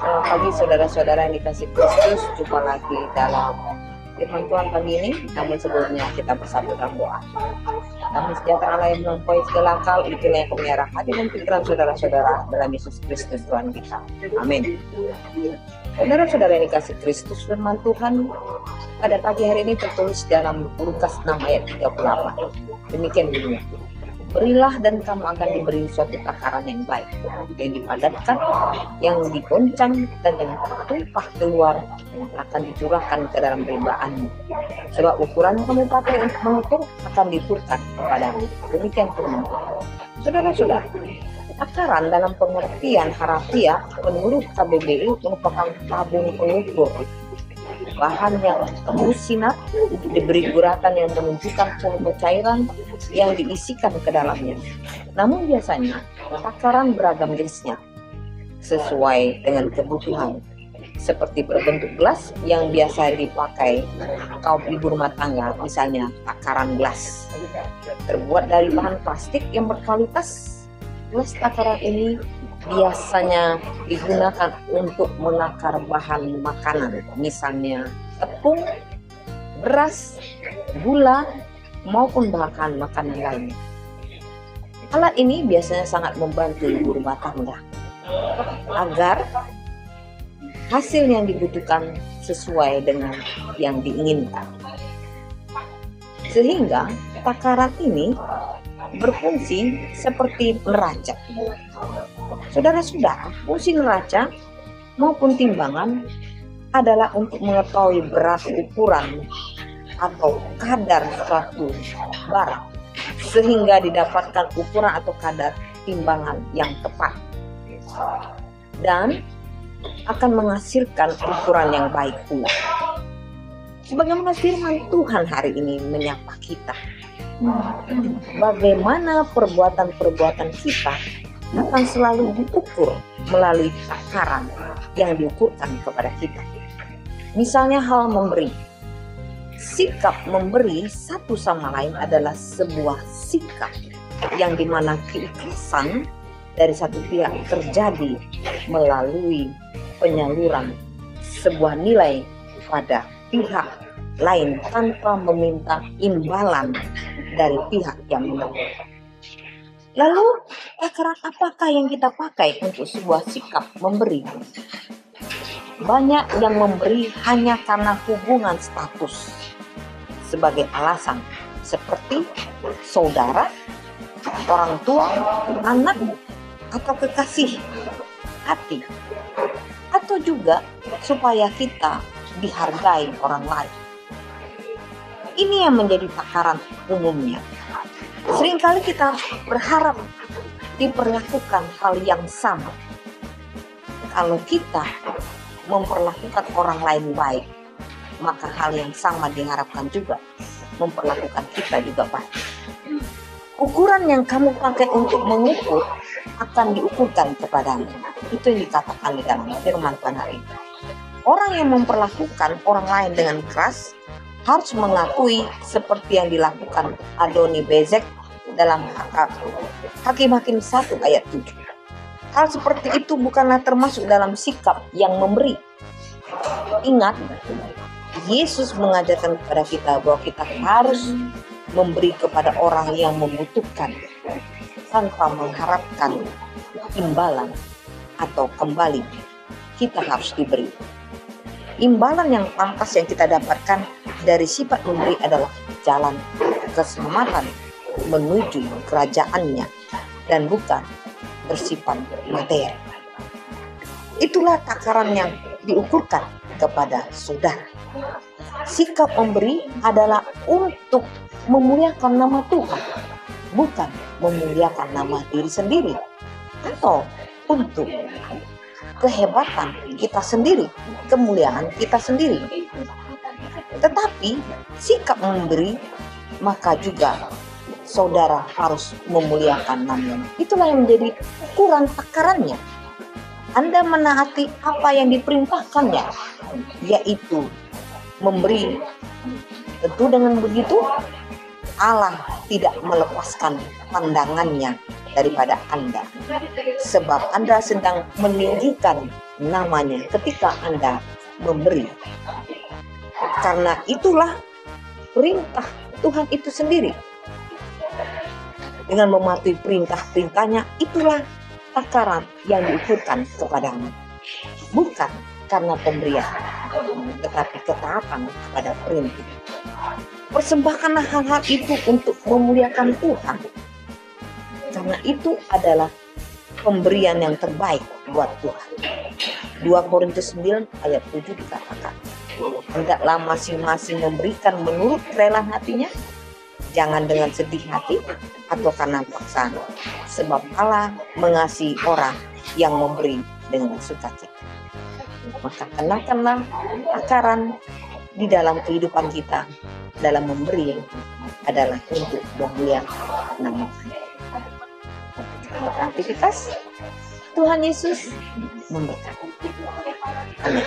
Selamat pagi saudara-saudara yang dikasih Kristus. Jumpa lagi dalam firman Tuhan pagi ini. Namun sebelumnya kita bersatu dalam doa. Kami sejahtera Allah yang melampaui segala akal, itulah yang memelihara hati dan pikiran saudara-saudara dalam Yesus Kristus Tuhan kita. Amin. Saudara-saudara yang dikasih Kristus, firman Tuhan pada pagi hari ini tertulis dalam Lukas 6 ayat 38. Demikian bunyinya. Berilah dan kamu akan diberi suatu takaran yang baik, yang dipadatkan, yang digoncang, dan yang tertumpah keluar akan dicurahkan ke dalam rimbaanmu. Sebab ukuran yang kamu pakai untuk mengukur akan diukurkan kepadamu. Demikian firman Tuhan. Saudara-saudara, takaran dalam pengertian harafiah menurut KBBI merupakan tabung pengukur. Bahan yang tembus sinar, diberi guratan yang menunjukkan suhu cairan yang diisikan ke dalamnya. Namun biasanya takaran beragam jenisnya sesuai dengan kebutuhan, seperti berbentuk gelas yang biasa dipakai kaum ibu rumah tangga, misalnya takaran gelas terbuat dari bahan plastik yang berkualitas. Gelas takaran ini biasanya digunakan untuk menakar bahan makanan, misalnya tepung, beras, gula, maupun bahan makanan lainnya. Alat ini biasanya sangat membantu ibu rumah tangga agar hasil yang dibutuhkan sesuai dengan yang diinginkan. Sehingga takaran ini berfungsi seperti neraca. Saudara-saudara, fungsi neraca maupun timbangan adalah untuk mengetahui berat ukuran atau kadar suatu barang, sehingga didapatkan ukuran atau kadar timbangan yang tepat dan akan menghasilkan ukuran yang baik pula. Sebagaimana firman Tuhan hari ini menyapa kita, bagaimana perbuatan-perbuatan kita akan selalu diukur melalui takaran yang diukurkan kepada kita. Misalnya hal memberi. Sikap memberi satu sama lain adalah sebuah sikap yang dimana keikhlasan dari satu pihak terjadi melalui penyaluran sebuah nilai pada pihak lain tanpa meminta imbalan dari pihak yang menerima. Lalu takaran apakah yang kita pakai untuk sebuah sikap memberi? Banyak yang memberi hanya karena hubungan status sebagai alasan, seperti saudara, orang tua, anak, atau kekasih hati, atau juga supaya kita dihargai orang lain. Ini yang menjadi takaran umumnya. Seringkali kita berharap diperlakukan hal yang sama. Kalau kita memperlakukan orang lain baik, maka hal yang sama diharapkan juga memperlakukan kita juga baik. Ukuran yang kamu pakai untuk mengukur akan diukurkan kepadamu. Itu yang dikatakan di dalam firman Tuhan hari ini. Orang yang memperlakukan orang lain dengan keras harus mengakui seperti yang dilakukan Adoni Bezek dalam Hakim-Hakim 1 ayat 7. Hal seperti itu bukanlah termasuk dalam sikap yang memberi. Ingat, Yesus mengajarkan kepada kita bahwa kita harus memberi kepada orang yang membutuhkan tanpa mengharapkan imbalan atau kembali. Kita harus diberi. Imbalan yang pantas yang kita dapatkan dari sifat memberi adalah jalan keselamatan menuju kerajaannya dan bukan bersifat materi. Itulah takaran yang diukurkan kepada saudara. Sikap memberi adalah untuk memuliakan nama Tuhan, bukan memuliakan nama diri sendiri atau untuk kehebatan kita sendiri, kemuliaan kita sendiri. Tetapi sikap memberi, maka juga saudara harus memuliakan namanya. Itulah yang menjadi ukuran takarannya. Anda menaati apa yang diperintahkannya, yaitu memberi. Tentu dengan begitu Allah tidak melepaskan pandangannya daripada Anda, sebab Anda sedang meninggikan namanya ketika Anda memberi. Karena itulah perintah Tuhan itu sendiri. Dengan mematuhi perintah-perintahnya, itulah takaran yang diukurkan kepadamu. Bukan karena pemberian, tetapi ketaatan kepada perintah. Persembahkanlah hal-hal itu untuk memuliakan Tuhan. Karena itu adalah pemberian yang terbaik buat Tuhan. 2 Korintus 9 ayat 7 dikatakan, hendaklah masing-masing memberikan menurut kerelaan hatinya, jangan dengan sedih hati atau karena paksaan, sebab Allah mengasihi orang yang memberi dengan sukacita. Maka kenakanlah takaran di dalam kehidupan kita dalam memberi adalah untuk memuliakan nama Tuhan. Aktivitas Tuhan Yesus memberkati. Amin.